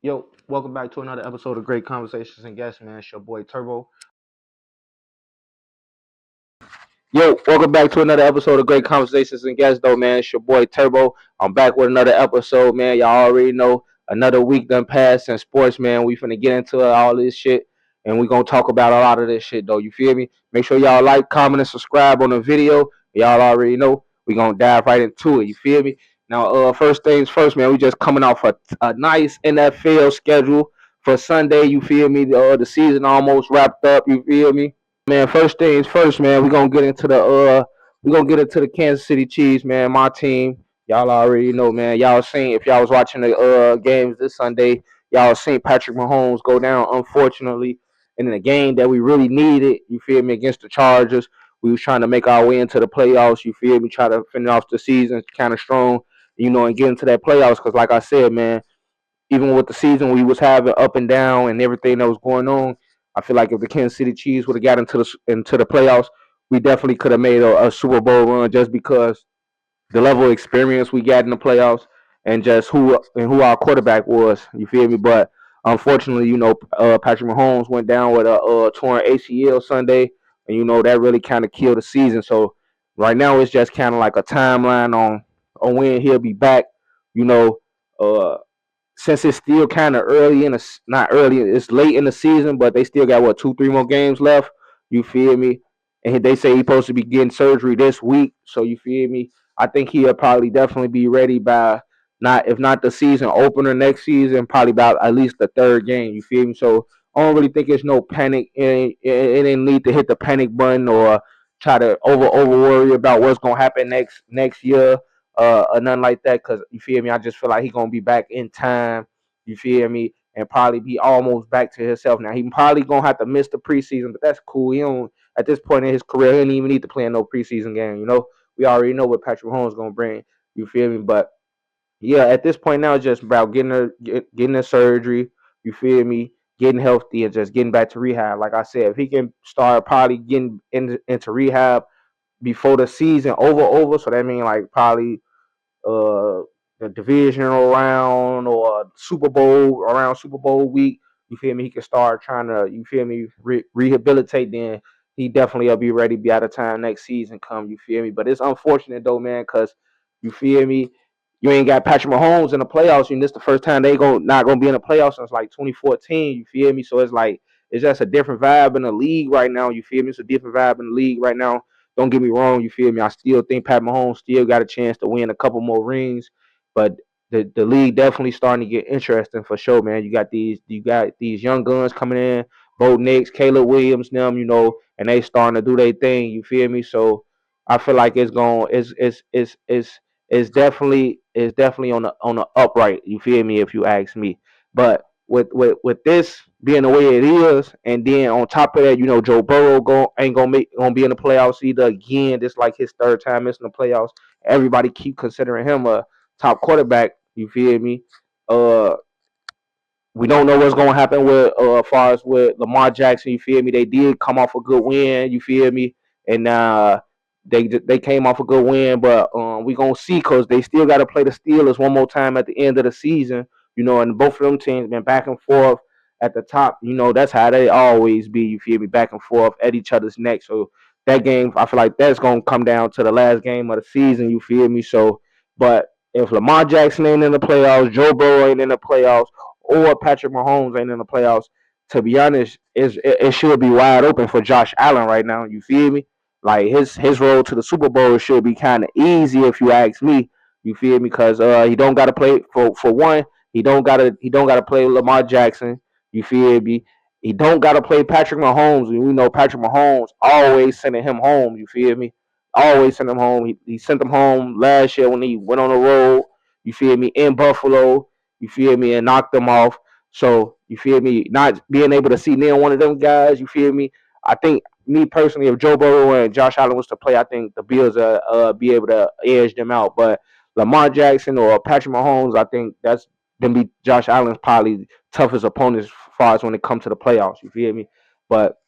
Yo, welcome back to another episode of Great Conversations and Guests, man. It's your boy Turbo. Yo, welcome back to another episode of Great Conversations and Guests, though, man. It's your boy Turbo. I'm back with another episode, man. Y'all already know another week done passed in sports, man. We finna get into all this shit, and we gonna talk about a lot of this shit, though. You feel me? Make sure y'all like, comment, and subscribe on the video. Y'all already know we gonna dive right into it. You feel me? Now, first things first, man. We just coming off a nice NFL schedule for Sunday. You feel me? The season almost wrapped up. You feel me? Man, first things first, man. We're gonna get into the Kansas City Chiefs, man. My team. Y'all already know, man. Y'all seen if y'all was watching the games this Sunday, y'all seen Patrick Mahomes go down, unfortunately, in a game that we really needed. You feel me? Against the Chargers. We was trying to make our way into the playoffs. You feel me? Try to finish off the season kind of strong, and get into that playoffs. Because, like I said, man, even with the season we was having up and down and everything that was going on, I feel like if the Kansas City Chiefs would have got into the playoffs, we definitely could have made a Super Bowl run just because the level of experience we got in the playoffs and just who our quarterback was. You feel me? But unfortunately, Patrick Mahomes went down with a torn ACL Sunday, and that really kind of killed the season. So right now it's just kind of like a timeline on when he'll be back. You know, uh, since it's still kind of early in the not early, it's late in the season, but they still got what 2, 3 more games left. You feel me? And they say he's supposed to be getting surgery this week, so you feel me? I think he'll probably definitely be ready by not if not the season opener next season, probably about at least the third game. You feel me? So I don't really think it's no panic. It ain't need to hit the panic button or try to over worry about what's gonna happen next year or nothing like that. Cause you feel me, I just feel like he's gonna be back in time. You feel me, and probably be almost back to himself. Now he probably gonna have to miss the preseason, but that's cool. He don't at this point in his career, he don't even need to play in no preseason game. We already know what Patrick Mahomes gonna bring. You feel me? But yeah, at this point now, it's just about getting a surgery. You feel me? Getting healthy and just getting back to rehab. Like I said, if he can start probably getting into rehab before the season over, so that means like probably uh, the divisional round or Super Bowl week. You feel me? He can start trying to, you feel me, rehabilitate. Then he definitely will be ready by the time next season come. You feel me? But it's unfortunate though, man, because you feel me. You ain't got Patrick Mahomes in the playoffs, and this the first time they not gonna be in the playoffs since like 2014. You feel me? So it's like it's just a different vibe in the league right now. You feel me? It's a different vibe in the league right now. Don't get me wrong, you feel me? I still think Pat Mahomes still got a chance to win a couple more rings, but the league definitely starting to get interesting for sure, man. You got these young guns coming in, Bo Nix, Caleb Williams, them, and they starting to do their thing. You feel me? So I feel like it's definitely on the upright. You feel me? If you ask me, but with this being the way it is, and then on top of that, Joe Burrow ain't gonna be in the playoffs either again. This like his third time missing the playoffs. Everybody keep considering him a top quarterback. You feel me? Uh, we don't know what's gonna happen with as far as with Lamar Jackson. You feel me? They did come off a good win. You feel me? And they came off a good win, but we gonna see because they still got to play the Steelers one more time at the end of the season. And both of them teams been back and forth at the top. That's how they always be. You feel me? Back and forth at each other's neck. So that game, I feel like that's gonna come down to the last game of the season. You feel me? So, but if Lamar Jackson ain't in the playoffs, Joe Burrow ain't in the playoffs, or Patrick Mahomes ain't in the playoffs, to be honest, it should be wide open for Josh Allen right now. You feel me? Like his road to the Super Bowl should be kind of easy if you ask me. You feel me? Because he don't got to play for one. He don't gotta play Lamar Jackson. You feel me? He don't gotta play Patrick Mahomes, and we know Patrick Mahomes always sending him home. You feel me? Always send him home. He sent him home last year when he went on the road. You feel me? In Buffalo. You feel me? And knocked them off. So you feel me? Not being able to see near one of them guys. You feel me? I think me personally, if Joe Burrow and Josh Allen was to play, I think the Bills be able to edge them out. But Lamar Jackson or Patrick Mahomes, I think that's gonna be Josh Allen's probably toughest opponents as far as when it comes to the playoffs. You feel me? But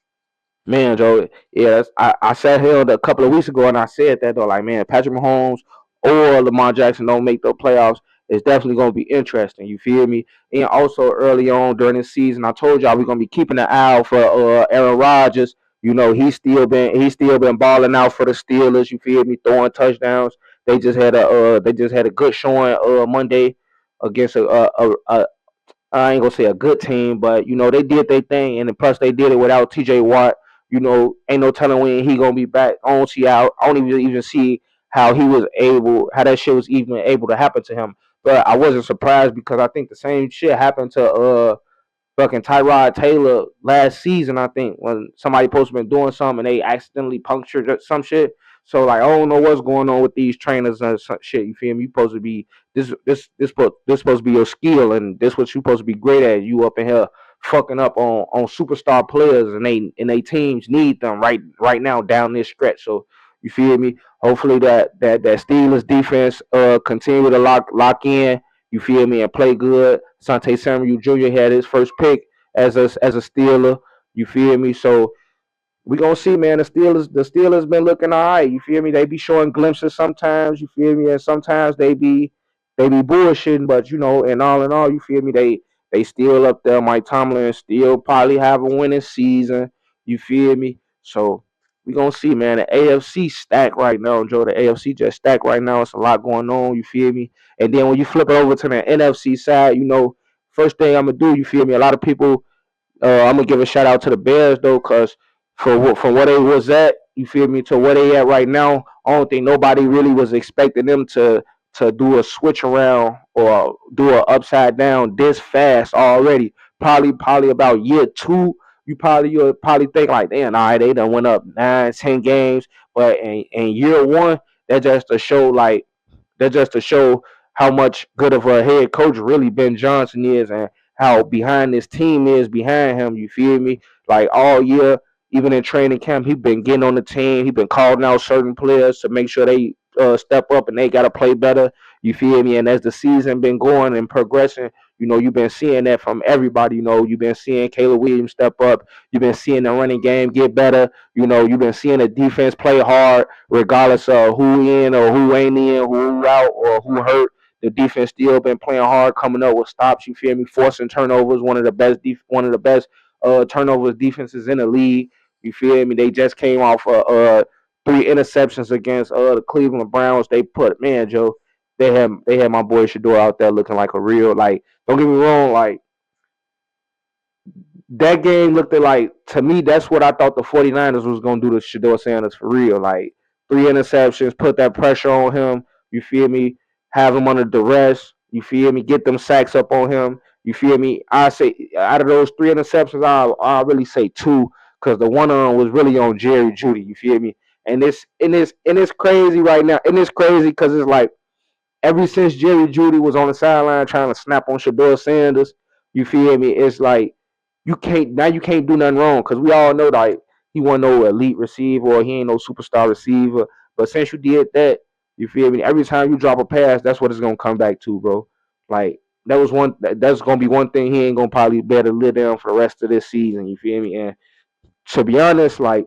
man, Joe, yeah, I sat here a couple of weeks ago and I said that though, like man, Patrick Mahomes or Lamar Jackson don't make the playoffs. it's definitely gonna be interesting. You feel me? And also early on during the season, I told y'all we're gonna be keeping an eye out for Aaron Rodgers. You know, he's still been balling out for the Steelers. You feel me? Throwing touchdowns. They just had a good showing Monday against a I ain't gonna say a good team, but you know they did their thing, and then plus they did it without T.J. Watt. You know, ain't no telling when he gonna be back. I don't see how. I don't even see how that shit was even able to happen to him. But I wasn't surprised because I think the same shit happened to fucking Tyrod Taylor last season, I think, when somebody supposed to been doing something and they accidentally punctured some shit. So like I don't know what's going on with these trainers and some shit. You feel me? You supposed to be this supposed to be your skill and this what you supposed to be great at. You up in here fucking up on superstar players and they teams need them right now down this stretch. So you feel me? Hopefully that Steelers defense continue to lock in, you feel me, and play good. Sante Samuel Jr. had his first pick as a Steeler. You feel me? So we gonna see, man. The Steelers been looking all right. You feel me? They be showing glimpses sometimes. You feel me? And sometimes they be bullshitting. But you know, and all in all, you feel me? They still up there. Mike Tomlin still probably have a winning season. You feel me? So we gonna see, man. The AFC stacked right now, Joe. The AFC just stacked right now. It's a lot going on. You feel me? And then when you flip it over to the NFC side, you know, first thing I'm gonna do, you feel me? A lot of people I'm gonna give a shout out to the Bears though, cause from where they was at, you feel me, to where they at right now, I don't think nobody really was expecting them to do a switch around or do a upside down this fast already. Probably about year two, you'll probably think like, damn, all right, they done went up 9, 10 games, but in year one, that just to show like that's just to show how much good of a head coach really Ben Johnson is and how behind this team is behind him. You feel me? Like all year, even in training camp, he been getting on the team. He been calling out certain players to make sure they step up and they got to play better. You feel me? And as the season been going and progressing, you know, you've been seeing that from everybody. You know, you've been seeing Caleb Williams step up. You've been seeing the running game get better. You know, you've been seeing the defense play hard, regardless of who in or who ain't in, who out or who hurt. The defense still been playing hard, coming up with stops. You feel me? Forcing turnovers, one of the best turnovers defenses in the league. You feel me? They just came off three interceptions against the Cleveland Browns. They put, man, Joe. They had my boy Shador out there looking like a real, like, don't get me wrong, like that game looked like, to me, that's what I thought the 49ers was going to do to Shador Sanders for real. Like, three interceptions, put that pressure on him. You feel me? Have him under duress. You feel me? Get them sacks up on him. You feel me? I say, out of those three interceptions, I'll really say two, because the one on was really on Jerry Judy. You feel me? And it's crazy right now. And it's crazy because it's like, ever since Jerry Judy was on the sideline trying to snap on Shador Sanders, you feel me? It's like you can't do nothing wrong, because we all know like he wasn't no elite receiver or he ain't no superstar receiver. But since you did that, you feel me? Every time you drop a pass, that's what it's gonna come back to, bro. Like that's gonna be one thing he ain't gonna probably be able to live down for the rest of this season. You feel me? And to be honest, like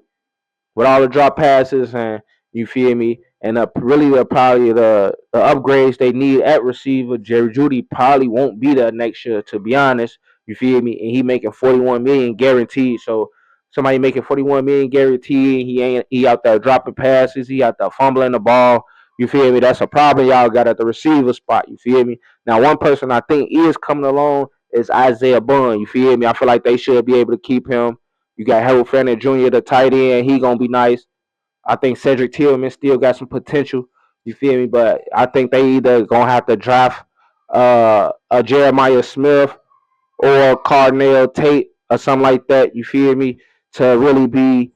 with all the drop passes and you feel me, and really probably the upgrades they need at receiver, Jerry Judy probably won't be there next year. To be honest, you feel me, and he making 41 million guaranteed. So somebody making 41 million guaranteed, he out there dropping passes, he out there fumbling the ball. You feel me? That's a problem y'all got at the receiver spot. You feel me? Now one person I think is coming along is Isaiah Bunn. You feel me? I feel like they should be able to keep him. You got Harold Fanning Jr., the tight end. He gonna be nice. I think Cedric Tillman still got some potential. You feel me? But I think they either gonna have to draft a Jeremiah Smith or Cardinal Tate or something like that. You feel me? To really be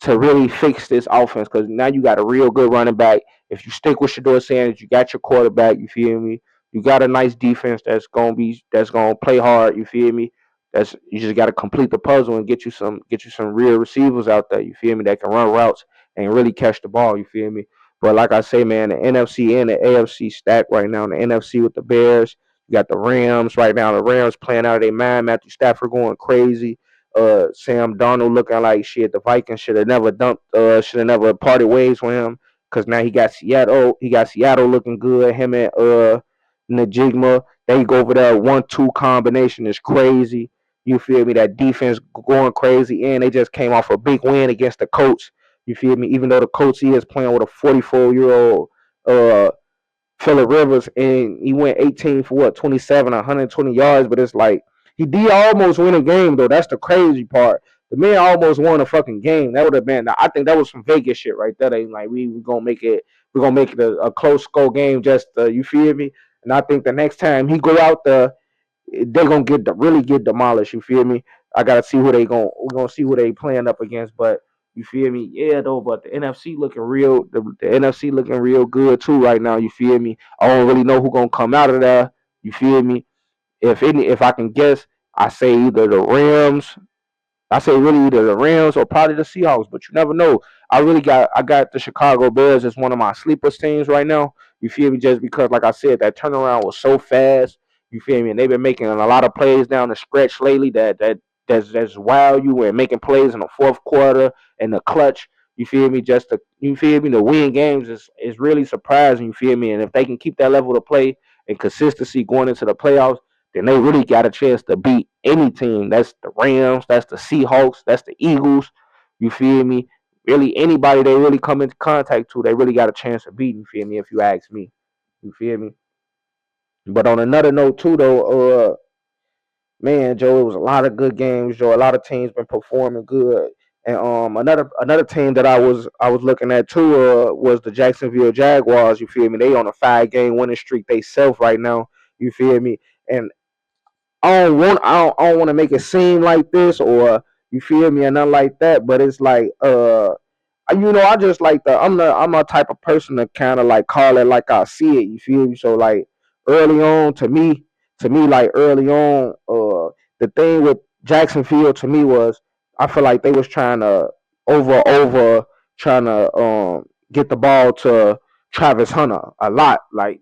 to really fix this offense, because now you got a real good running back. If you stick with Shador Sanders, you got your quarterback. You feel me? You got a nice defense that's gonna play hard. You feel me? That's you just got to complete the puzzle and get you some real receivers out there. You feel me? That can run routes and really catch the ball. You feel me? But like I say, man, the NFC and the AFC stacked right now. The NFC with the Bears, you got the Rams right now. The Rams playing out of their mind. Matthew Stafford going crazy. Sam Darnold looking like shit. The Vikings should have never parted ways with him, because now he got Seattle. He got Seattle looking good. Him and Najigma. They go over there 1-2 combination is crazy. You feel me? That defense going crazy, and they just came off a big win against the Colts. You feel me? Even though the Colts he is playing with a 44-year-old Phillip Rivers, and he went 18 for what 27, 120 yards. But it's like he did almost win a game though. That's the crazy part. The man almost won a fucking game. That would have been. I think that was some Vegas shit right there. They like we gonna make it. We're gonna make it a close score game. Just you feel me? And I think the next time he go out there, they gonna really get demolished. You feel me? I gotta see who they going. We're gonna see who they playing up against, but. You feel me? Yeah, though, but the NFC looking real. The NFC looking real good too right now. You feel me? I don't really know who gonna come out of there. You feel me? If I can guess, I say either the Rams, I say really either the Rams or probably the Seahawks, but you never know. I got the Chicago Bears as one of my sleeper teams right now. You feel me? Just because, like I said, that turnaround was so fast. You feel me? And they've been making a lot of plays down the stretch lately that's wow you and making plays in the fourth quarter and the clutch. You feel me? You feel me? The win games is really surprising. You feel me? And if they can keep that level of play and consistency going into the playoffs, then they really got a chance to beat any team. That's the Rams, that's the Seahawks, that's the Eagles. You feel me? Really, anybody they really come into contact to, they really got a chance of beating. You feel me? If you ask me, you feel me? But on another note too, though, man, Joe, it was a lot of good games. Joe, a lot of teams been performing good. And another team that I was looking at too was the Jacksonville Jaguars. You feel me? They on a 5 game winning streak they self right now. You feel me? And I don't want to make it seem like this or you feel me or nothing like that, but it's like I just like I'm a type of person to kind of like call it like I see it. You feel me? So like early on to me like early on, the thing with Jacksonville to me was I feel like they was trying to over trying to get the ball to Travis Hunter a lot. Like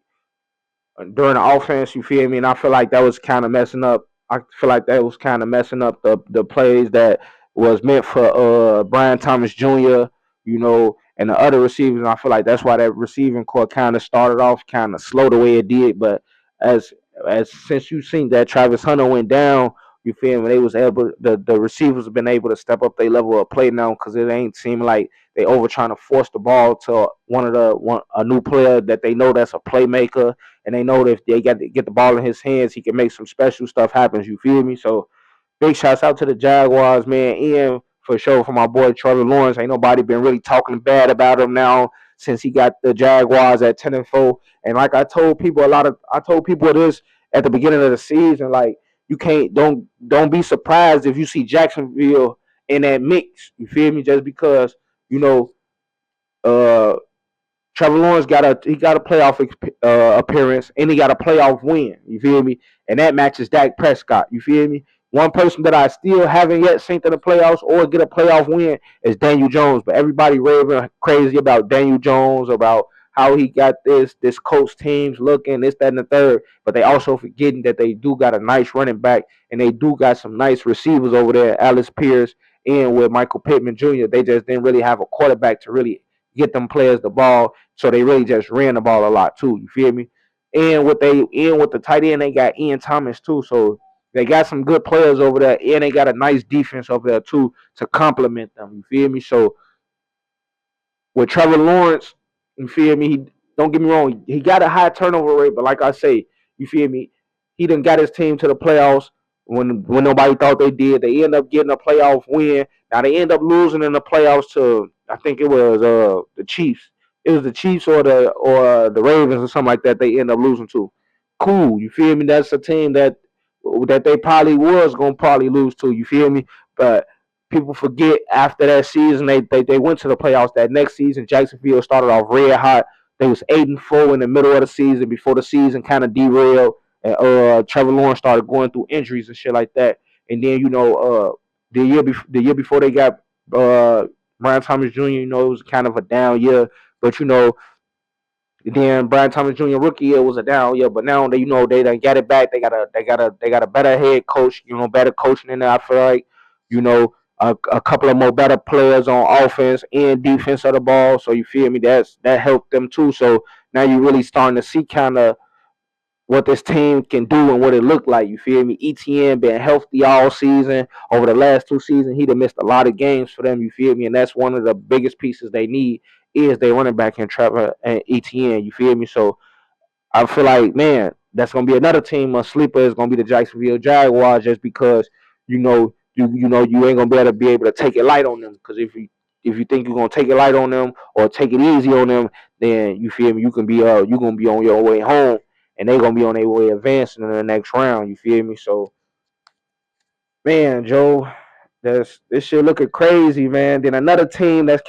during the offense, you feel me? And I feel like that was kind of messing up. I feel like that was kind of messing up the plays that was meant for Brian Thomas Jr. And the other receivers. And I feel like that's why that receiving core kind of started off kind of slow the way it did. But as as since you seen that Travis Hunter went down, you feel me? They was able the receivers have been able to step up their level of play now because it ain't seem like they over trying to force the ball to a new player that they know that's a playmaker and they know that if they got to get the ball in his hands, he can make some special stuff happen. You feel me? So big shouts out to the Jaguars, man. And for sure for my boy Trevor Lawrence. Ain't nobody been really talking bad about him now since he got the Jaguars at 10-4. And like I told people this at the beginning of the season, like you can't don't be surprised if you see Jacksonville in that mix. You feel me? Just because you know uh Trevor Lawrence got a playoff appearance and he got a playoff win. You feel me? And that matches Dak Prescott. You feel me? One person that I still haven't yet seen to the playoffs or get a playoff win is Daniel Jones. But everybody raving crazy about Daniel Jones, about how he got this coach teams looking, this, that, and the third. But they also forgetting that they do got a nice running back and they do got some nice receivers over there, Alice Pierce and with Michael Pittman Jr. They just didn't really have a quarterback to really get them players the ball. So they really just ran the ball a lot too. You feel me? And with the tight end, they got Ian Thomas too. So they got some good players over there, and they got a nice defense over there too to complement them. You feel me? So with Trevor Lawrence, you feel me? Don't get me wrong, he got a high turnover rate, but like I say, you feel me? He done got his team to the playoffs when nobody thought they did. They end up getting a playoff win. Now they end up losing in the playoffs to I think it was the Chiefs. It was the Chiefs or the Ravens or something like that. They end up losing to. Cool, you feel me? That's a team that they probably was gonna probably lose to. You feel me? But people forget after that season they went to the playoffs that next season. Jacksonville started off red hot. They was 8-4 in the middle of the season before the season kind of derailed and Trevor Lawrence started going through injuries and shit like that. And then the year before they got uh Brian Thomas Jr. It was kind of a down year, but then Brian Thomas Jr. rookie year was a down year, but now they done got it back. They got a better head coach, better coaching in there. I feel like, a couple of more better players on offense and defense of the ball. So you feel me? That helped them too. So now you're really starting to see kind of what this team can do and what it looked like. You feel me? ETN been healthy all season. Over the last 2 seasons, he done missed a lot of games for them. You feel me? And that's one of the biggest pieces they need is they running back in Trevor and ETN. You feel me? So I feel like, man, that's gonna be another team. A sleeper is gonna be the Jacksonville Jaguars, just because you ain't gonna be able to take it light on them. Because if you think you're gonna take it light on them or take it easy on them, then you feel me, you gonna be on your way home, and they gonna be on their way advancing in the next round. You feel me? So, man, Joe, this shit looking crazy, man. Then another team that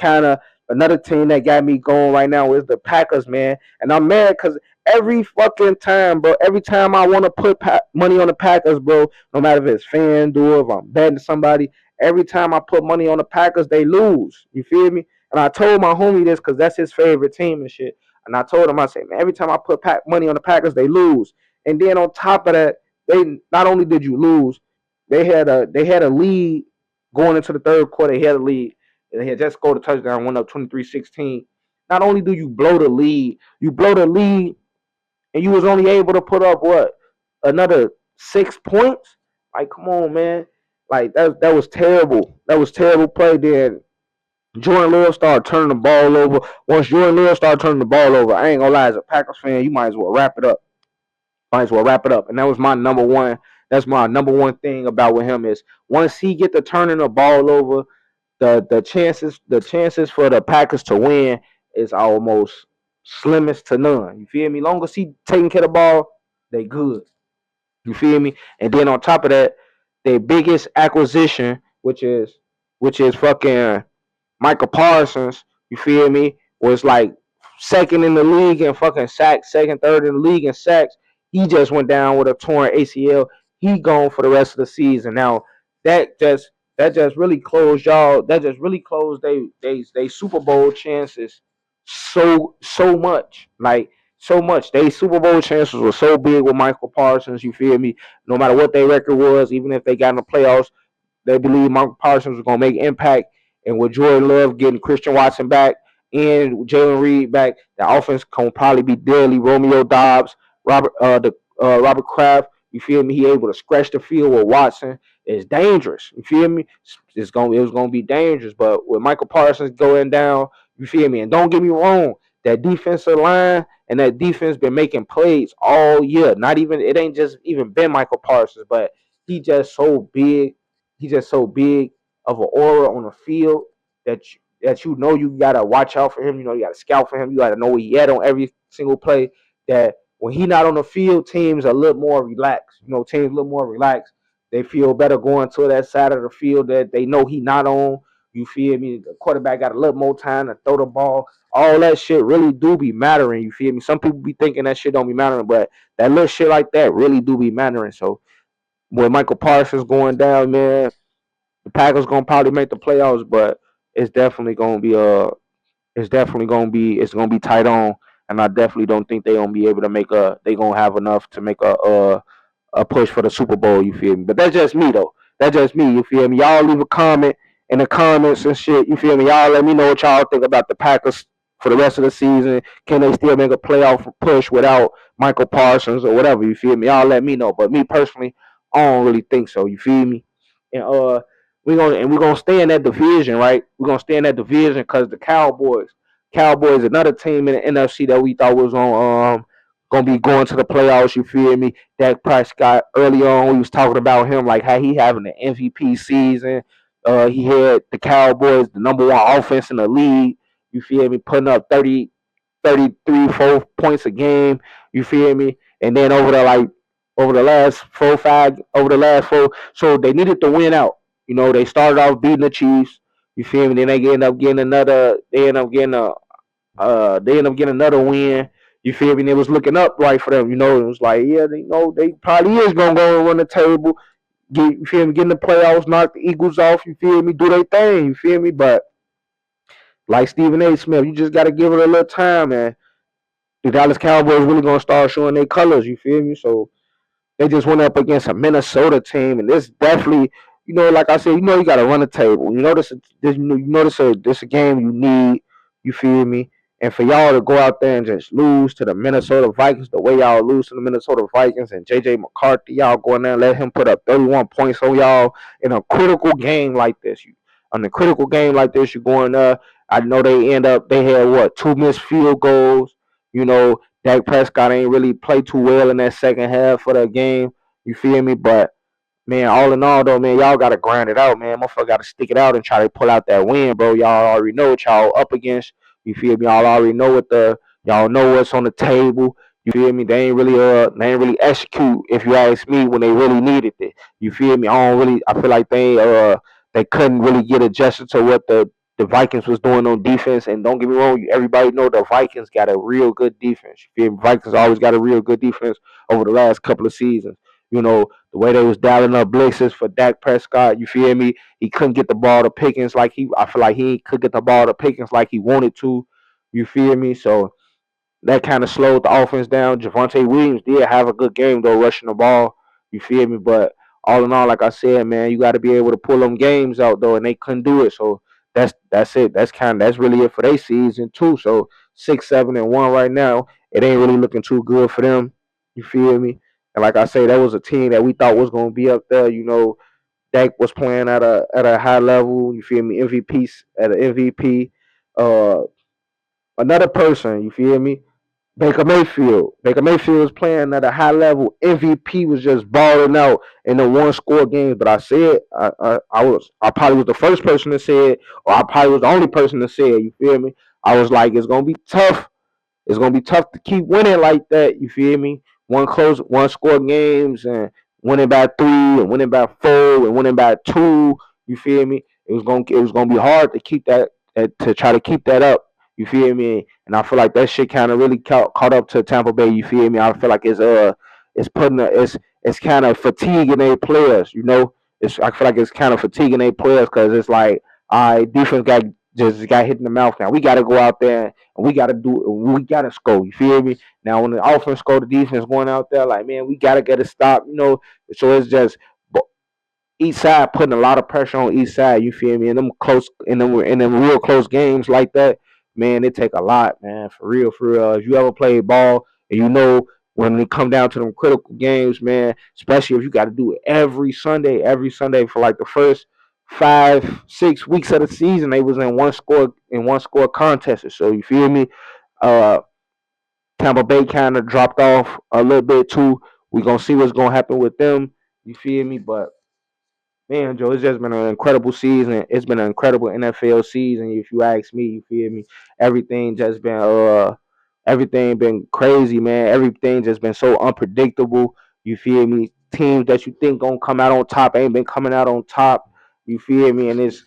got me going right now is the Packers, man. And I'm mad because every fucking time, bro, every time I want to put money on the Packers, bro, no matter if it's FanDuel, if I'm betting somebody, every time I put money on the Packers, they lose. You feel me? And I told my homie this because that's his favorite team and shit. And I told him, I said, man, every time I put money on the Packers, they lose. And then on top of that, they not only did you lose, they had a lead going into the third quarter. They had a lead. They had just scored a touchdown, went up 23-16. Not only do you blow the lead, and you was only able to put up what, another 6 points. Like, come on, man. Like that was terrible. That was terrible play. Then Jordan Love started turning the ball over. Once Jordan Love started turning the ball over, I ain't gonna lie, as a Packers fan, you might as well wrap it up. Might as well wrap it up. And that was my number one. That's my number one thing about with him is once he get to turning the ball over, the chances for the Packers to win is almost slimmest to none. You feel me? Long as he taking care of the ball, they good. You feel me? And then on top of that, their biggest acquisition, which is fucking Michael Parsons, you feel me, was like second in the league in fucking sacks, second, third in the league in sacks. He just went down with a torn ACL. He gone for the rest of the season. Now that just that just really closed y'all. That just really closed they Super Bowl chances so much. Like so much. They Super Bowl chances were so big with Michael Parsons. You feel me? No matter what their record was, even if they got in the playoffs, they believe Michael Parsons was going to make impact. And with Jordan Love getting Christian Watson back and Jalen Reed back, the offense can probably be deadly. Romeo Dobbs, Robert Kraft, you feel me? He able to scratch the field with Watson. It's dangerous. You feel me? It was gonna be dangerous. But with Michael Parsons going down, you feel me? And don't get me wrong, that defensive line and that defense been making plays all year. Not even it ain't just even been Michael Parsons, but he just so big. He's just so big of an aura on the field that you gotta watch out for him. You gotta scout for him. You gotta know where he at on every single play. That when he not on the field, teams are a little more relaxed. Teams a little more relaxed. They feel better going to that side of the field that they know he not on. You feel me? The quarterback got a little more time to throw the ball. All that shit really do be mattering. You feel me? Some people be thinking that shit don't be mattering, but that little shit like that really do be mattering. So when Michael Parsons going down, man, the Packers gonna probably make the playoffs, but it's definitely gonna be it's gonna be tight on, and I definitely don't think they gonna be able to they gonna have enough to make a push for the Super Bowl. You feel me? But that's just me though. That's just me. You feel me? Y'all leave a comment in the comments and shit. You feel me? Y'all let me know what y'all think about the Packers for the rest of the season. Can they still make a playoff push without Michael Parsons or whatever? You feel me? Y'all let me know. But me personally, I don't really think so. You feel me? And we're gonna stay in that division, right? We're gonna stay in that division because the Cowboys, another team in the NFC that we thought was on gonna be going to the playoffs. You feel me? Dak Prescott early on, we was talking about him like how he having an MVP season. He had the Cowboys, the number one offense in the league. You feel me? Putting up 30, 33, 4 points a game. You feel me? And then over the last four, so they needed to win out. They started off beating the Chiefs. You feel me? Then they end up getting another. They end up getting another win. You feel me? And it was looking up right for them. It was like, yeah, they probably is gonna go and run the table. You feel me? Get in the playoffs, knock the Eagles off. You feel me? Do their thing. You feel me? But like Stephen A. Smith, you just gotta give it a little time, man. The Dallas Cowboys really gonna start showing their colors. You feel me? So they just went up against a Minnesota team, and this definitely, like I said, you got to run the table. This a game you need. You feel me? And for y'all to go out there and just lose to the Minnesota Vikings the way y'all lose to the Minnesota Vikings, and JJ McCarthy, y'all go in there and let him put up 31 points on y'all in a critical game like this. On a critical game like this, you going there. I know they had what, 2 missed field goals. Dak Prescott ain't really played too well in that second half of the game. You feel me? But man, all in all though, man, y'all gotta grind it out, man. Motherfucker gotta stick it out and try to pull out that win, bro. Y'all already know what y'all up against. You feel me? Y'all already know y'all know what's on the table. You feel me? They ain't really execute, if you ask me, when they really needed it. You feel me? I feel like they couldn't really get adjusted to what the Vikings was doing on defense. And don't get me wrong, everybody know the Vikings got a real good defense. You feel me? Vikings always got a real good defense over the last couple of seasons. The way they was dialing up blitzes for Dak Prescott, you feel me? He couldn't get the ball to Pickens I feel like he could get the ball to Pickens like he wanted to. You feel me? So that kind of slowed the offense down. Javonte Williams did have a good game though, rushing the ball. You feel me? But all in all, like I said, man, you got to be able to pull them games out though, and they couldn't do it. So that's it. That's really it for their season too. So 6-7-1 right now. It ain't really looking too good for them. You feel me? And like I say, that was a team that we thought was gonna be up there. Dak was playing at a high level. You feel me? MVPs at an MVP. Uh, Another person. You feel me? Baker Mayfield. Baker Mayfield was playing at a high level. MVP was just balling out in the one score games. But I said I probably was the first person to say it, or I probably was the only person to say it. You feel me? I was like, it's gonna be tough. It's gonna be tough to keep winning like that. You feel me? One score games and winning by 3 and winning by 4 and winning by 2. You feel me? It was gonna be hard to keep to try to keep that up. You feel me? And I feel like that shit kind of really caught up to Tampa Bay. You feel me? I feel like it's kind of fatiguing their players. I feel like it's kind of fatiguing their players because it's like, all right, defense got hit in the mouth now. We got to go out there and we got to score. You feel me? Now, when the offense score, the defense going out there, like, man, we got to get a stop, So it's just each side putting a lot of pressure on each side. You feel me? In them real close games like that, man, it take a lot, man. For real, for real. If you ever played ball and when it come down to them critical games, man, especially if you got to do it every Sunday for like the first 5-6 weeks of the season, they was in one score contests. So you feel me? Uh, Tampa Bay kind of dropped off a little bit too. We gonna see what's gonna happen with them. You feel me? But man, Joe, it's just been an incredible season. It's been an incredible NFL season, if you ask me. You feel me? Everything just everything been crazy, man. Everything just been so unpredictable. You feel me? Teams that you think gonna come out on top ain't been coming out on top. You feel me? And these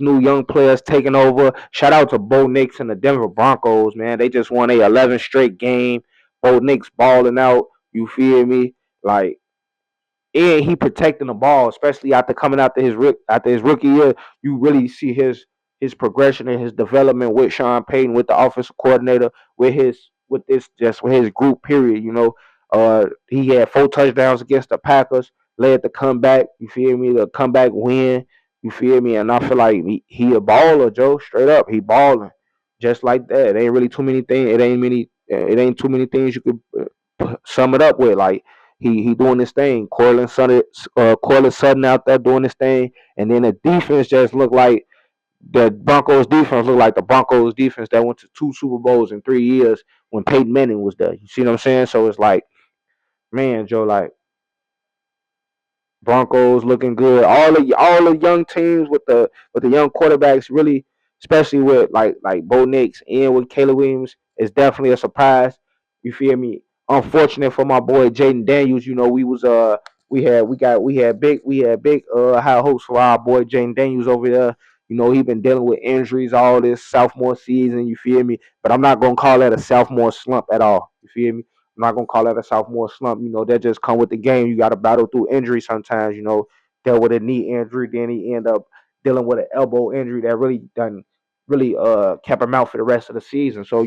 new young players taking over. Shout out to Bo Nix and the Denver Broncos, man. They just won a 11 straight game. Bo Nix balling out. You feel me? Like, and he protecting the ball, especially after his rookie year. You really see his progression and his development with Sean Payton, with the offensive coordinator, with his group. Period. He had 4 touchdowns against the Packers, led the comeback. You feel me? The comeback win. You feel me? And I feel like he a baller, Joe. Straight up, he balling just like that. It ain't really too many things. It ain't too many things you could sum it up with. Like, he doing this thing. Cortland Sutton out there doing this thing, and then the defense just looked like the Broncos defense looked like the Broncos defense that went to 2 Super Bowls in 3 years when Peyton Manning was there. You see what I'm saying? So it's like, man, Joe, like, Broncos looking good. All the young teams with the young quarterbacks, really, especially with like Bo Nix and with Caleb Williams, is definitely a surprise. You feel me? Unfortunate for my boy Jaden Daniels. We had big high hopes for our boy Jaden Daniels over there. He been dealing with injuries all this sophomore season. You feel me? But I'm not gonna call that a sophomore slump at all. You feel me? I'm not gonna call that a sophomore slump. That just come with the game. You got to battle through injury sometimes. Dealt with a knee injury, then he end up dealing with an elbow injury that really kept him out for the rest of the season. So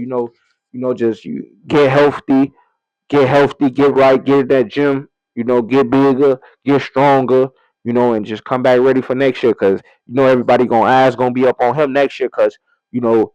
just you get healthy, get right, get in that gym. Get bigger, get stronger. And just come back ready for next year. Cause everybody eyes gonna be up on him next year. Cause you know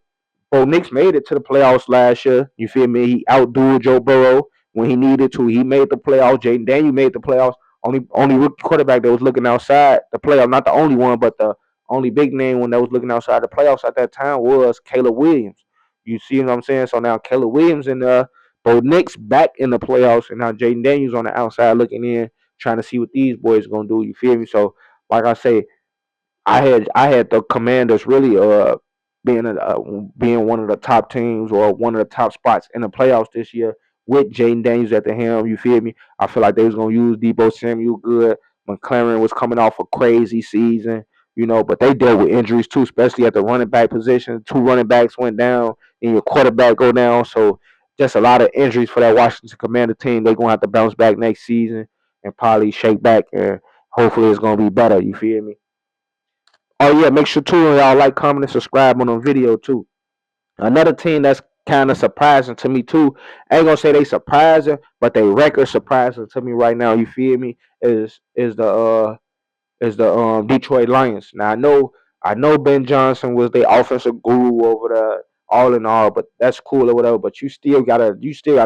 Bo Nix made it to the playoffs last year. You feel me? He outdueled Joe Burrow when he needed to. He made the playoffs. Jaden Daniel made the playoffs. Only rookie quarterback that was looking outside the playoff. Not the only one, but the only big name one that was looking outside the playoffs at that time was Caleb Williams. You see what I'm saying? So now Caleb Williams and Bo Nix back in the playoffs, and now Jaden Daniels on the outside looking in, trying to see what these boys gonna do. You feel me? So like I say, I had the Commanders really being being one of the top teams or one of the top spots in the playoffs this year with Jaden Daniels at the helm. You feel me? I feel like they was gonna use Debo Samuel good. McLaren was coming off a crazy season, but they dealt with injuries too, especially at the running back position. Two running backs went down, and your quarterback go down. So just a lot of injuries for that Washington Commander team. They're gonna have to bounce back next season and probably shake back, and hopefully it's gonna be better. You feel me? Oh yeah, make sure too y'all like, comment, and subscribe on the video too. Another team that's kind of surprising to me too. I ain't gonna say they surprising, but they record surprising to me right now. You feel me? Is the Detroit Lions. Now I know Ben Johnson was the offensive guru over there, all in all, but that's cool or whatever. But you still gotta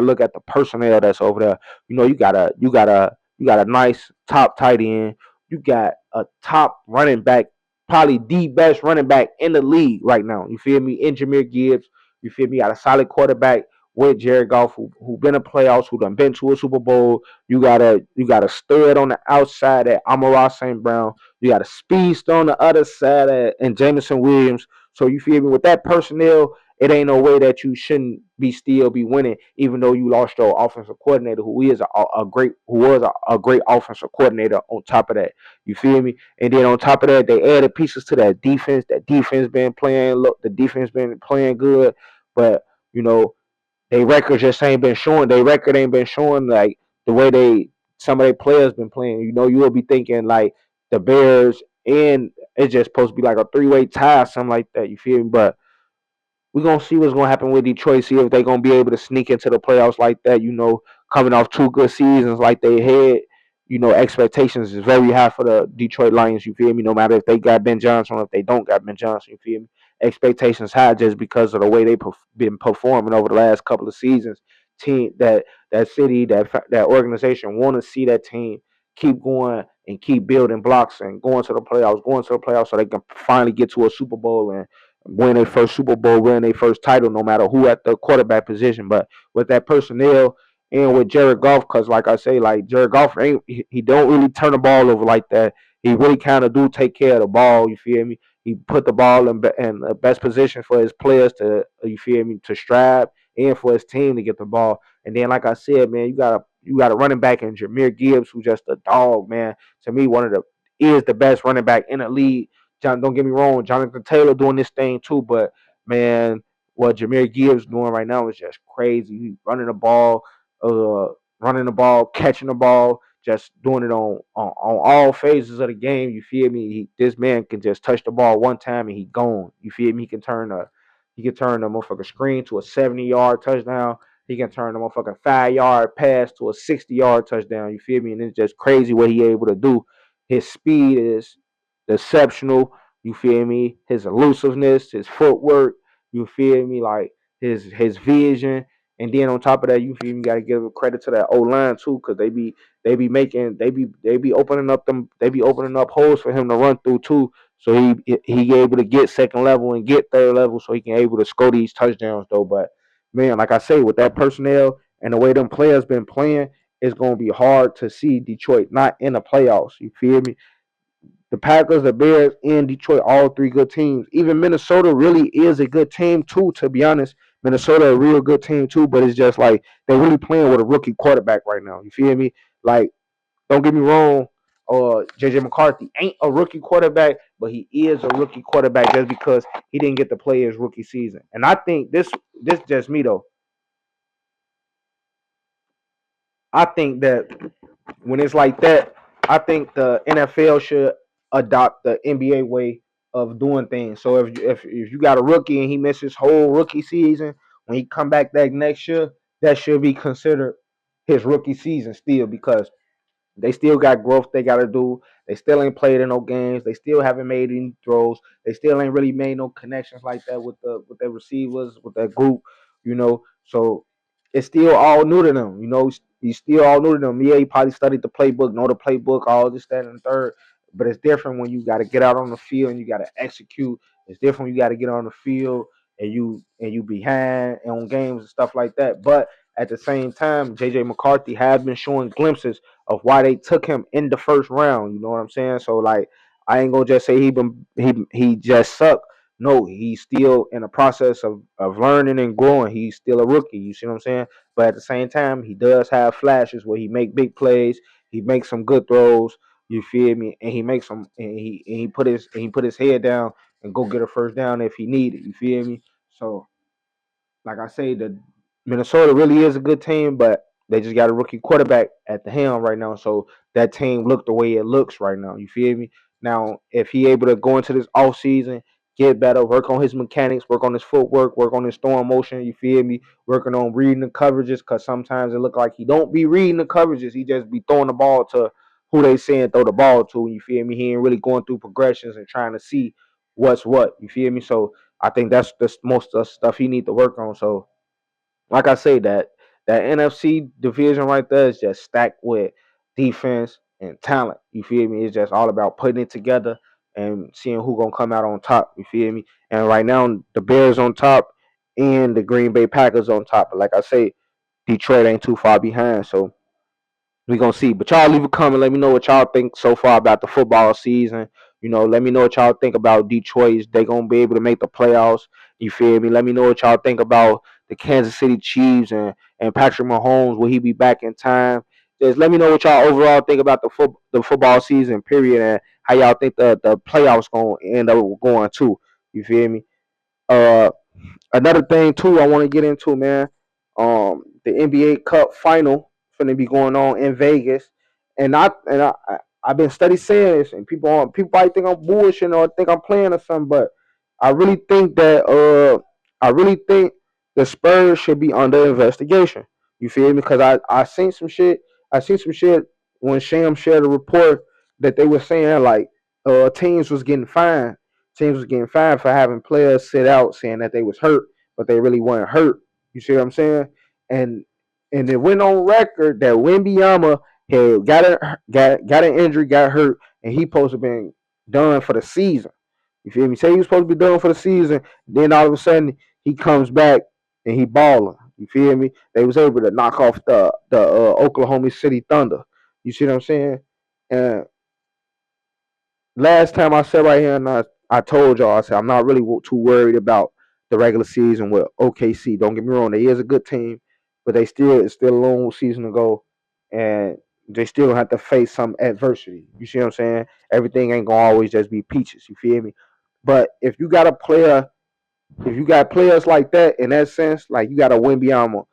look at the personnel that's over there. You got a nice top tight end. You got a top running back, probably the best running back in the league right now. You feel me? In Jameer Gibbs. You feel me? You got a solid quarterback with Jared Goff, who been in playoffs, who done been to a Super Bowl. You got a stud on the outside at Amon-Ra St. Brown. You got a speedster on the other side and Jameson Williams. So you feel me? With that personnel, it ain't no way that you shouldn't still be winning, even though you lost your offensive coordinator, who is a great offensive coordinator. On top of that, you feel me? And then on top of that, they added pieces to that defense. That defense been playing. Look, the defense been playing good, but you know they record just ain't been showing. They record ain't been showing like the way some of their players been playing. You will be thinking like the Bears and it's just supposed to be like a three-way tie, something like that. You feel me? But we're gonna see what's gonna happen with Detroit. See if they're gonna be able to sneak into the playoffs like that. Coming off two good seasons like they had. Expectations is very high for the Detroit Lions. You feel me? No matter if they got Ben Johnson or if they don't got Ben Johnson. You feel me? Expectations high just because of the way they've been performing over the last couple of seasons. Team that city that organization want to see that team keep going and keep building blocks and going to the playoffs, so they can finally get to a Super Bowl and win their first Super Bowl, win their first title, no matter who at the quarterback position. But with that personnel and with Jared Goff, because like I say, like Jared Goff ain't he don't really turn the ball over like that. He really kind of do take care of the ball. You feel me? He put the ball in the best position for his players to, you feel me, to strive, and for his team to get the ball. And then, like I said, man, you got a running back in Jameer Gibbs, who's just a dog, man. To me, one of the is the best running back in the league. Don't get me wrong, Jonathan Taylor doing this thing too, but man, what Jameer Gibbs doing right now is just crazy. He uh, running the ball, catching the ball, just doing it on all phases of the game. You feel me? This man can just touch the ball one time and he gone. You feel me? He can turn a motherfucking screen to a 70-yard touchdown. He can turn a motherfucking 5-yard pass to a 60-yard touchdown. You feel me? And it's just crazy what he able to do. His speed is exceptional. You feel me? His elusiveness, his footwork. You feel me? Like his vision. And then on top of that, you feel me? Got to give credit to that O line too, because they be opening up holes for him to run through too. So he able to get second level and get third level, so he can able to score these touchdowns though. But man, like I say, with that personnel and the way them players been playing, it's gonna be hard to see Detroit not in the playoffs. You feel me? The Packers, the Bears, and Detroit, all three good teams. Even Minnesota really is a good team too, to be honest. Minnesota a real good team too, but it's just like they're really playing with a rookie quarterback right now. You feel me? Like, don't get me wrong, JJ McCarthy ain't a rookie quarterback, but he is a rookie quarterback just because he didn't get to play his rookie season. And I think this just me though. I think that when it's like that, I think the NFL should adopt the NBA way of doing things. So if you got a rookie and he misses whole rookie season, when he come back that next year, that should be considered his rookie season still, because They still got growth they got to do. They still ain't played in no games. They still haven't made any throws. They still ain't really made no connections like that with their receivers, with that group, you know. So it's still all new to them, you know. He's still all new to them. Yeah, he probably studied the playbook, know the playbook, all this, that, and the third. But it's different when you got to get out on the field and you got to execute. It's different when you got to get on the field and you behind on games and stuff like that. But at the same time, JJ McCarthy has been showing glimpses of why they took him in the first round. You know what I'm saying? So like, I ain't gonna just say he just sucked. No, he's still in the process of learning and growing. He's still a rookie. You see what I'm saying? But at the same time, he does have flashes where he make big plays. He makes some good throws. You feel me? And he makes some and he put his head down and go get a first down if he needed. You feel me? So like I say, the Minnesota really is a good team, but they just got a rookie quarterback at the helm right now. So that team look the way it looks right now. You feel me? Now, if he able to go into this off season, get better, work on his mechanics, work on his footwork, work on his throwing motion, you feel me? Working on reading the coverages, because sometimes it look like he don't be reading the coverages. He just be throwing the ball to who they saying throw the ball to. You feel me? He ain't really going through progressions and trying to see what's what. You feel me? So I think that's the most of the stuff he need to work on. So, like I say, that NFC division right there is just stacked with defense and talent. You feel me? It's just all about putting it together and seeing who gonna come out on top. You feel me? And right now, the Bears on top and the Green Bay Packers on top. But like I say, Detroit ain't too far behind. So we gonna see. But y'all leave a comment. Let me know what y'all think so far about the football season. You know, let me know what y'all think about Detroit. Is they gonna be able to make the playoffs? You feel me? Let me know what y'all think about the Kansas City Chiefs and Patrick Mahomes. Will he be back in time? Just let me know what y'all overall think about the football season period and how y'all think the playoffs gonna end up going too. You feel me? Uh, Another thing too, I want to get into, man. The NBA Cup final finna be going on in Vegas, I've been study saying this, and people probably think I'm bullshitting or think I'm playing or something, but I really think that I really think the Spurs should be under investigation. You feel me? Because I seen some shit. I seen some shit when Sham shared a report that they were saying like teams was getting fined. Teams was getting fined for having players sit out saying that they was hurt, but they really weren't hurt. You see what I'm saying? And and it went on record that Wembyama had got an injury, got hurt, and he supposed to been done for the season. You feel me? Say he was supposed to be done for the season, then all of a sudden he comes back and he balling. You feel me? They was able to knock off the Oklahoma City Thunder. You see what I'm saying? And last time I said right here, and I told y'all, I said I'm not really too worried about the regular season with OKC. Don't get me wrong, they is a good team, but it's still a long season to go, and they still have to face some adversity. You see what I'm saying? Everything ain't gonna always just be peaches. You feel me? But if you got players like that in that sense, like you got a Wembyama,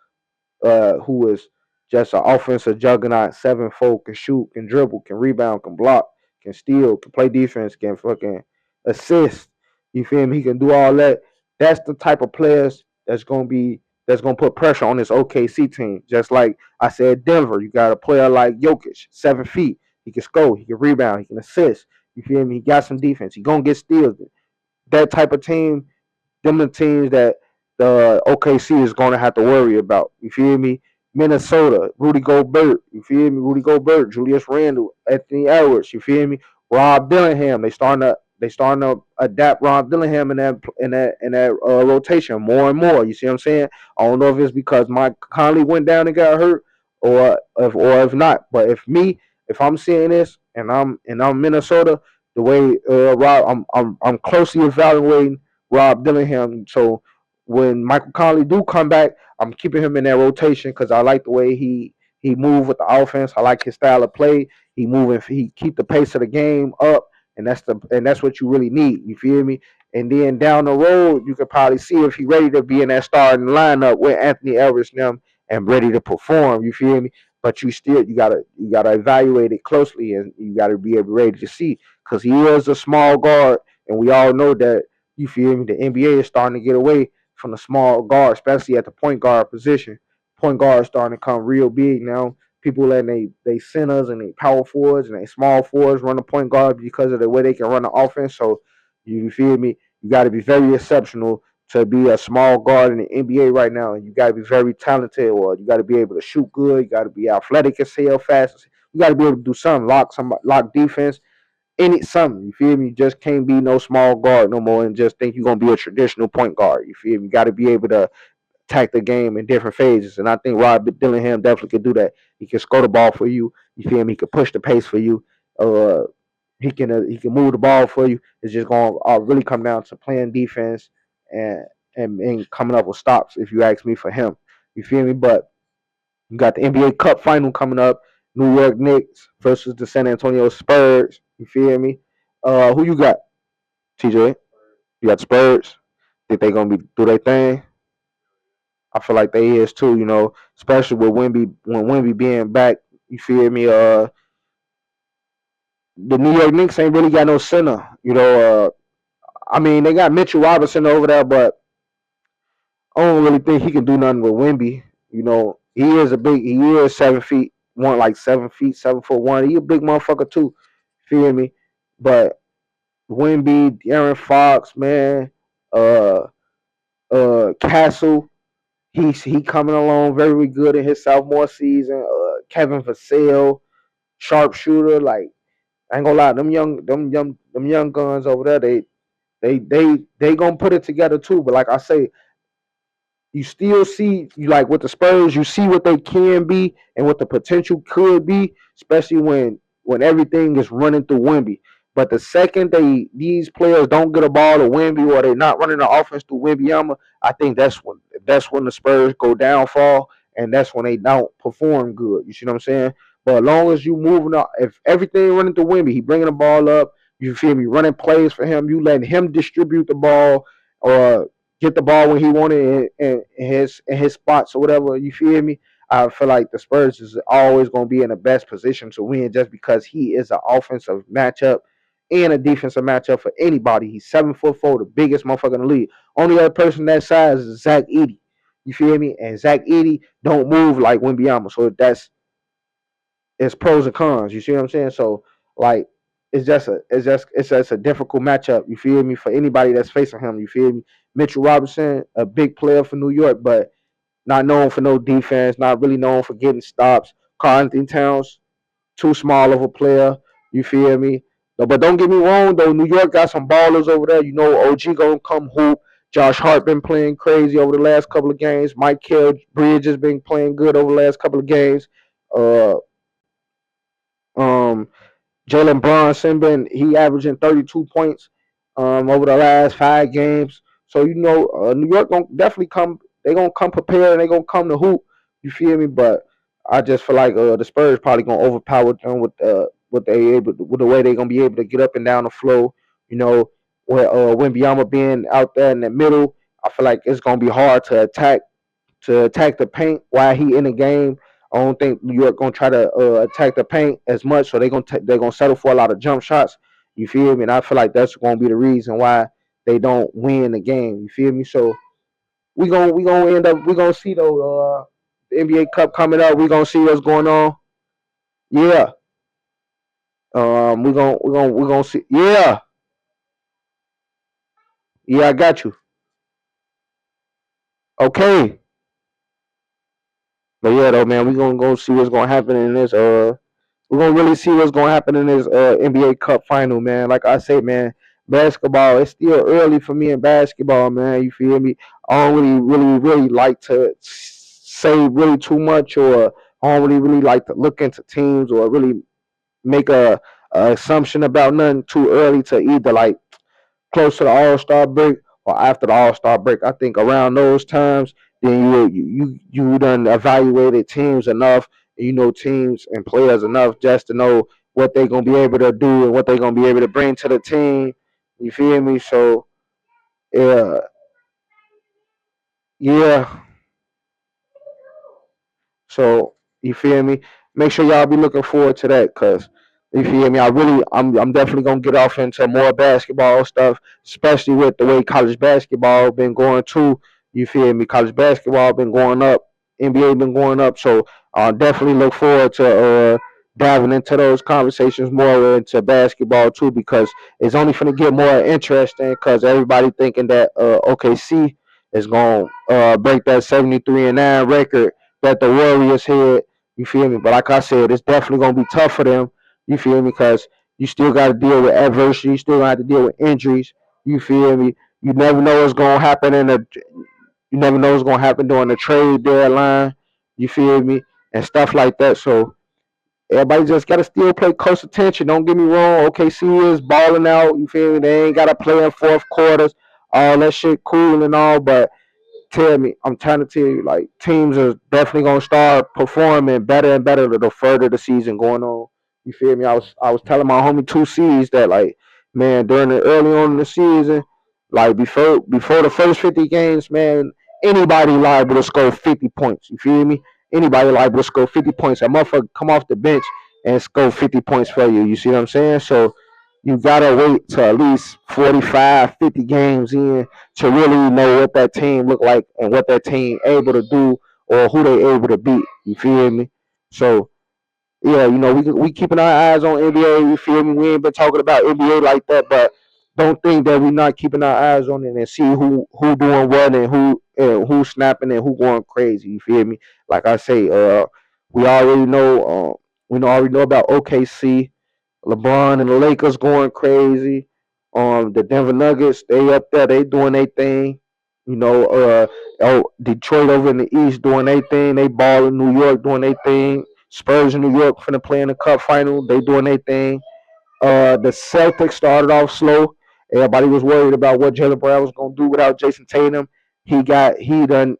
who is just an offensive juggernaut, 7'4", can shoot, can dribble, can rebound, can block, can steal, can play defense, can fucking assist. You feel me? He can do all that. That's the type of players that's gonna put pressure on this OKC team. Just like I said, Denver, you got a player like Jokic, 7 feet. He can score, he can rebound, he can assist. You feel me? He got some defense. He gonna get steals. That type of team, them the teams that the OKC is going to have to worry about. You feel me? Minnesota, Rudy Gobert. You feel me? Rudy Gobert, Julius Randle, Anthony Edwards. You feel me? Rob Dillingham. They starting to adapt Rob Dillingham in that rotation more and more. You see what I'm saying? I don't know if it's because Mike Conley went down and got hurt, or if not. But if I'm seeing this and I'm Minnesota, the way Rob, I'm closely evaluating Rob Dillingham. So when Michael Conley do come back, I'm keeping him in that rotation because I like the way he move with the offense. I like his style of play. He keep the pace of the game up, and that's what you really need. You feel me? And then down the road, you could probably see if he ready to be in that starting lineup with Anthony Edwards and them and ready to perform. You feel me? But you gotta evaluate it closely, and you gotta be able ready to see because he is a small guard, and we all know that. You feel me? The NBA is starting to get away from the small guard, especially at the point guard position. Point guard is starting to come real big now. people letting they centers and they power forwards and they small forwards run the point guard because of the way they can run the offense. So you feel me? You got to be very exceptional to be a small guard in the NBA right now, and you got to be very talented, or you got to be able to shoot good. You got to be athletic as hell, fast. You got to be able to do something, lock defense, any something. You feel me? You just can't be no small guard no more, and just think you're gonna be a traditional point guard. You feel me? You got to be able to attack the game in different phases, and I think Rod Dillingham definitely could do that. He can score the ball for you. You feel me? He can push the pace for you. Uh, he can move the ball for you. It's just going to really come down to playing defense and and coming up with stops. If you ask me for him, you feel me? But you got the NBA Cup final coming up. New York Knicks versus the San Antonio Spurs. You feel me? Who you got, TJ? You got the Spurs. Think they gonna be do their thing? I feel like they is too. You know, especially with Wemby being back. You feel me? The New York Knicks ain't really got no center. You know, I mean, they got Mitchell Robinson over there, but I don't really think he can do nothing with Wemby. You know, he is 7 feet one, like 7 feet, 7 foot one. He a big motherfucker too. Feel me? But Wemby, De'Aaron Fox, man, uh, Castle, he coming along very good in his sophomore season. Kevin Vassell, sharpshooter, like I ain't gonna lie, them young guns over there, they gonna put it together too. But like I say, you still see you like with the Spurs, you see what they can be and what the potential could be, especially when everything is running through Wemby. But the second these players don't get a ball to Wemby or they're not running the offense through Wembyama, I think that's when the Spurs go downfall and that's when they don't perform good. You see what I'm saying? But as long as you moving up, if everything running through Wemby, he bringing the ball up, you feel me, running plays for him, you letting him distribute the ball or get the ball when he wanted in his spots or whatever. You feel me? I feel like the Spurs is always going to be in the best position to win just because he is an offensive matchup and a defensive matchup for anybody. He's 7'4", the biggest motherfucker in the league. Only other person that size is Zach Edey. You feel me? And Zach Edey don't move like Wembyama, so it's pros and cons. You see what I'm saying? So like it's just a difficult matchup. You feel me? For anybody that's facing him, you feel me? Mitchell Robinson, a big player for New York, but not known for no defense, not really known for getting stops. Karl Anthony Towns, too small of a player. You feel me? No, but don't get me wrong though. New York got some ballers over there. You know, OG gonna come hoop. Josh Hart been playing crazy over the last couple of games. Michael Bridges been playing good over the last couple of games. Uh, um, Jalen Brunson he averaging 32 points over the last 5 games. So you know, New York gonna definitely come. They gonna come prepared and they gonna come to hoop. You feel me? But I just feel like the Spurs probably gonna overpower them with what they able with the way they gonna be able to get up and down the flow. You know, where Wembanyama being out there in the middle, I feel like it's gonna be hard to attack the paint while he in the game. I don't think New York gonna try to attack the paint as much, so they're gonna settle for a lot of jump shots. You feel me? And I feel like that's gonna be the reason why they don't win the game. You feel me? So we gonna see though the NBA Cup coming up. We gonna see what's going on. Yeah. We gonna see. Yeah. Yeah, I got you. Okay. But yeah, though, man, we gonna go see what's gonna happen in this. We're gonna really see what's gonna happen in this NBA Cup final, man. Like I say, man, basketball. It's still early for me in basketball, man. You feel me? I don't really like to say really too much, or I don't really like to look into teams or really make a assumption about nothing too early to either like close to the All Star break or after the All Star break. I think around those times, then you done evaluated teams enough, and you know teams and players enough just to know what they're gonna be able to do and what they're gonna be able to bring to the team. You feel me? So yeah, yeah. So you feel me? Make sure y'all be looking forward to that, cause you feel me. I'm definitely gonna get off into more basketball stuff, especially with the way college basketball been going too. You feel me? College basketball been going up. NBA been going up. So definitely look forward to diving into those conversations more into basketball too, because it's only going to get more interesting because everybody thinking that OKC is going to break that 73-9 record that the Warriors had. You feel me? But like I said, it's definitely going to be tough for them. You feel me? Because you still got to deal with adversity. You still got to deal with injuries. You feel me? You never know what's going to happen you never know what's gonna happen during the trade deadline. You feel me? And stuff like that. So everybody just gotta still pay close attention. Don't get me wrong. OKC is balling out. You feel me? They ain't gotta play in fourth quarters. All that shit cool and all, but tell me, I'm trying to tell you, like teams are definitely gonna start performing better and better the further the season going on. You feel me? I was telling my homie two C's that like, man, during the early on in the season, like before the first 50 games, man, anybody liable to score 50 points. You feel me? Anybody liable to score 50 points. A motherfucker come off the bench and score 50 points for you. You see what I'm saying? So you gotta wait till at least 45, 50 games in to really know what that team look like and what that team able to do or who they able to beat. You feel me? So yeah, we keeping our eyes on NBA. You feel me? We ain't been talking about NBA like that, but don't think that we not keeping our eyes on it and see who doing what and who snapping and who going crazy. You feel me? Like I say, we already know. Already know about OKC. LeBron and the Lakers going crazy. The Denver Nuggets, they up there, they doing their thing. Detroit over in the East doing their thing. They ball in New York doing their thing. Spurs in New York finna play in the Cup final. They doing their thing. The Celtics started off slow. Everybody was worried about what Jalen Brown was gonna do without Jason Tatum. He got the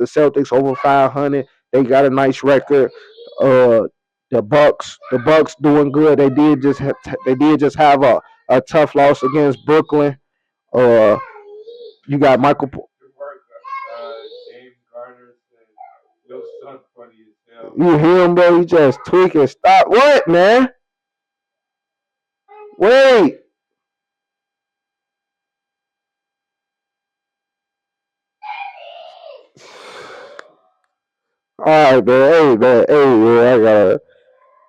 Celtics over 500. They got a nice record. Uh, the Bucks doing good. They did just have a tough loss against Brooklyn. Uh, you got Michael. You hear him, bro? He just tweaking. Stop. What, man? Wait. All right, man. Hey, man. Hey, man. I gotta.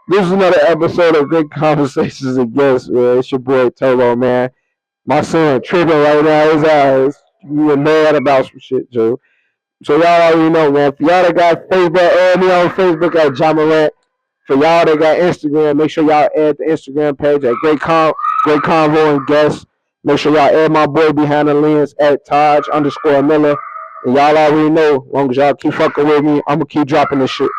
This is another episode of Great Conversations and Guests, man. It's your boy Tolo, man. My son tripping right now. His eyes. You were mad about some shit, Joe. So y'all already know, man. For y'all that got Facebook, add me on Facebook at John Morant. For y'all that got Instagram, make sure y'all add the Instagram page at Great Convo and Guests. Make sure y'all add my boy behind the lens at Taj _Miller. And y'all already know, as long as y'all keep fucking with me, I'm gonna keep dropping this shit.